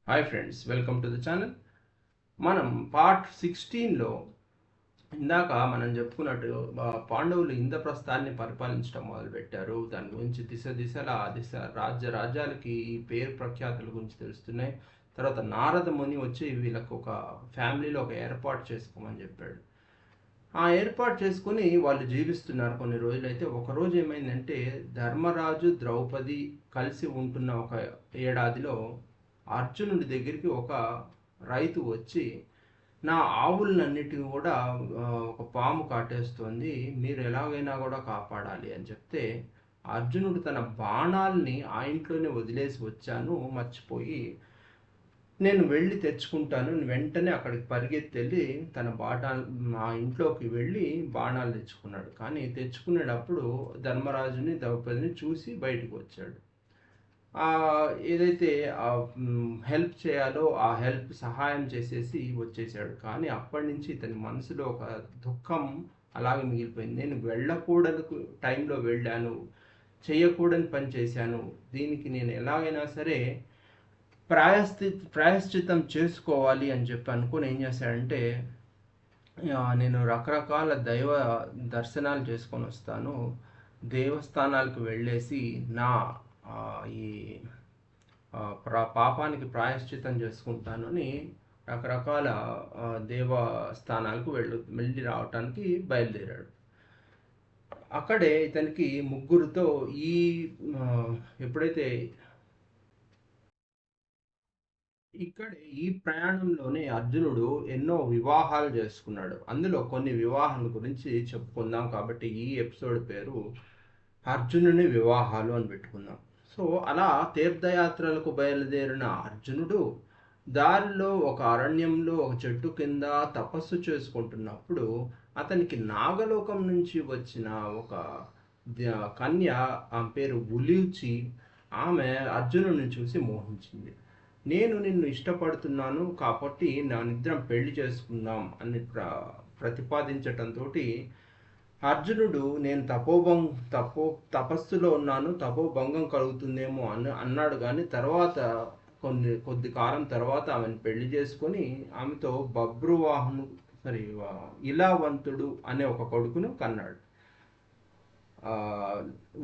Hi friends, welcome to the channel. మనం part 16లో ఇందాక మనం చెప్పుకున్నట్టు పాండవులు ఇంద్రప్రస్థాన్ని పరిపాలించడం మొదలుపెట్టారు. దాని గురించి దిశ రాజ్యాలకి పేరు ప్రఖ్యాతుల గురించి తెలుస్తున్నాయి. తర్వాత నారద ముని వచ్చి వీళ్ళకు ఒక ఫ్యామిలీలో ఒక ఏర్పాటు చేసుకోమని చెప్పాడు. ఆ ఏర్పాటు చేసుకొని వాళ్ళు జీవిస్తున్నారు కొన్ని రోజులైతే. ఒకరోజు ఏమైందంటే, ధర్మరాజు ద్రౌపది కలిసి ఉంటున్న ఒక ఏడాదిలో అర్జునుడి దగ్గరికి ఒక రైతు వచ్చి, నా ఆవులన్నిటిని కూడా ఒక పాము కాటేస్తోంది, మీరు ఎలాగైనా కూడా కాపాడాలి అని చెప్తే, అర్జునుడు తన బాణాల్ని ఆ ఇంట్లోనే వదిలేసి వచ్చాను, మర్చిపోయి నేను వెళ్ళి తెచ్చుకుంటాను వెంటనే అక్కడికి పరిగెత్తి వెళ్ళి తన ఆ ఇంట్లోకి వెళ్ళి బాణాలు తెచ్చుకున్నాడు. కానీ తెచ్చుకునేటప్పుడు ధర్మరాజుని ద్రౌపదిని చూసి బయటకు వచ్చాడు. ఏదైతే హెల్ప్ చేయాలో ఆ హెల్ప్ సహాయం చేసేసి వచ్చేసాడు. కానీ అప్పటి నుంచి ఇతని మనసులో ఒక దుఃఖం అలాగే మిగిలిపోయింది. నేను వెళ్ళకూడని టైంలో వెళ్ళాను, చేయకూడని పని చేశాను, దీనికి నేను ఎలాగైనా సరే ప్రాయశ్చిత్తం చేసుకోవాలి అని చెప్పి అనుకుని ఏం చేశాడంటే, నేను రకరకాల దైవ దర్శనాలు చేసుకొని వస్తాను, దేవస్థానాలకు వెళ్ళేసి నా ఈ పాపానికి ప్రాయశ్చిత్తం చేసుకుంటాను అని రకరకాల దేవస్థానాలకు వెళ్ళి రావటానికి బయలుదేరాడు. అక్కడే ఇతనికి ముగ్గురుతో ఎప్పుడైతే ఈ ప్రయాణంలోనే అర్జునుడు ఎన్నో వివాహాలు చేసుకున్నాడు. అందులో కొన్ని వివాహాల గురించి చెప్పుకుందాం. కాబట్టి ఈ ఎపిసోడ్ పేరు అర్జునుని వివాహాలు అని పెట్టుకుందాం. సో అలా తీర్థయాత్రలకు బయలుదేరిన అర్జునుడు దారిలో ఒక అరణ్యంలో ఒక చెట్టు కింద తపస్సు చేసుకుంటున్నప్పుడు అతనికి నాగలోకం నుంచి వచ్చిన ఒక కన్య, ఆమె పేరు ఉలూచి, ఆమె అర్జునుడిని చూసి మోహించింది. నేను నిన్ను ఇష్టపడుతున్నాను కాబట్టి నా నిద్రం పెళ్లి చేసుకుందాం అని ప్రతిపాదించటంతో అర్జునుడు నేను తపస్సులో ఉన్నాను, తపోభంగం కలుగుతుందేమో అన్నాడు. కానీ తర్వాత కొద్ది కాలం తర్వాత ఆమెను పెళ్లి చేసుకొని ఆమెతో ఇలావంతుడు అనే ఒక కొడుకును కన్నాడు.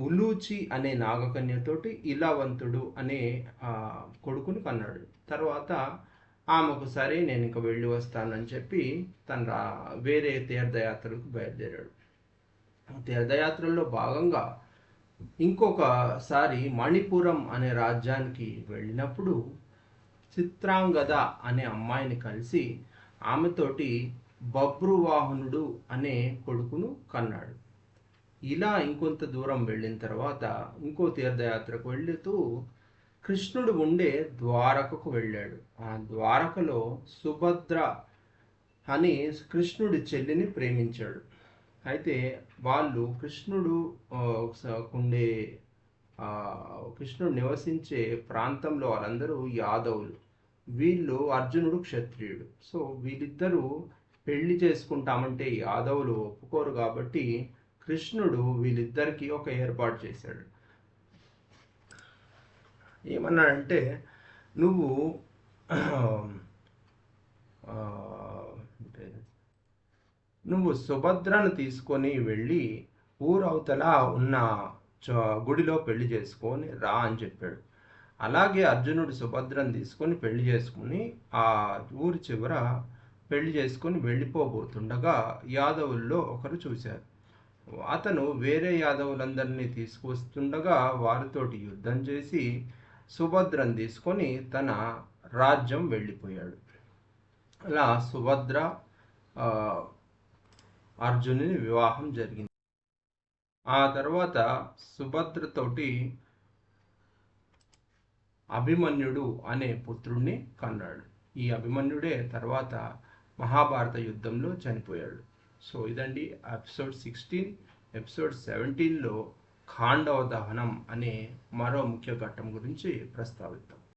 ఉలూచి అనే నాగకన్యతోటి ఇలావంతుడు అనే కొడుకును కన్నాడు. తర్వాత ఆమెకు సరే నేను ఇంక వెళ్ళి వస్తానని చెప్పి వేరే తీర్థయాత్రలకు బయలుదేరాడు. తీర్థయాత్రల్లో భాగంగా ఇంకొకసారి మణిపురం అనే రాజ్యానికి వెళ్ళినప్పుడు చిత్రాంగద అనే అమ్మాయిని కలిసి ఆమెతోటి బభ్రువాహనుడు అనే కొడుకును కన్నాడు. ఇలా ఇంకొంత దూరం వెళ్ళిన తర్వాత ఇంకో తీర్థయాత్రకు వెళుతూ కృష్ణుడు ఉండే ద్వారకకు వెళ్ళాడు. ఆ ద్వారకలో సుభద్ర అని కృష్ణుడి చెల్లిని ప్రేమించాడు. అయితే వాళ్ళు కృష్ణుడు నివసించే ప్రాంతంలో వాళ్ళందరూ యాదవులు, వీళ్ళు అర్జునుడు క్షత్రియుడు. సో వీళ్ళిద్దరూ పెళ్లి చేసుకుంటామంటే యాదవులు ఒప్పుకోరు. కాబట్టి కృష్ణుడు వీళ్ళిద్దరికీ ఒక ఏర్పాటు చేశాడు. ఏమన్నాడంటే, నువ్వు సుభద్రను తీసుకొని వెళ్ళి ఊరవతల ఉన్న గుడిలో పెళ్లి చేసుకొని రా అని చెప్పాడు. అలాగే అర్జునుడు సుభద్రను తీసుకొని పెళ్లి చేసుకుని ఆ ఊరి చివర పెళ్లి చేసుకొని వెళ్ళిపోబోతుండగా యాదవుల్లో ఒకరు చూశారు. అతను వేరే యాదవులందరినీ తీసుకొస్తుండగా వారితోటి యుద్ధం చేసి సుభద్రను తీసుకొని తన రాజ్యం వెళ్ళిపోయాడు. అలా సుభద్ర అర్జునుని వివాహం జరిగింది. ఆ తర్వాత సుభద్రతోటి అభిమన్యుడు అనే పుత్రుణ్ణి కన్నాడు. ఈ అభిమన్యుడే తర్వాత మహాభారత యుద్ధంలో చనిపోయాడు. సో ఇదండి ఎపిసోడ్ 16. ఎపిసోడ్ 17లో ఖాండవ దహనం అనే మరో ముఖ్య ఘట్టం గురించి ప్రస్తావిద్దాం.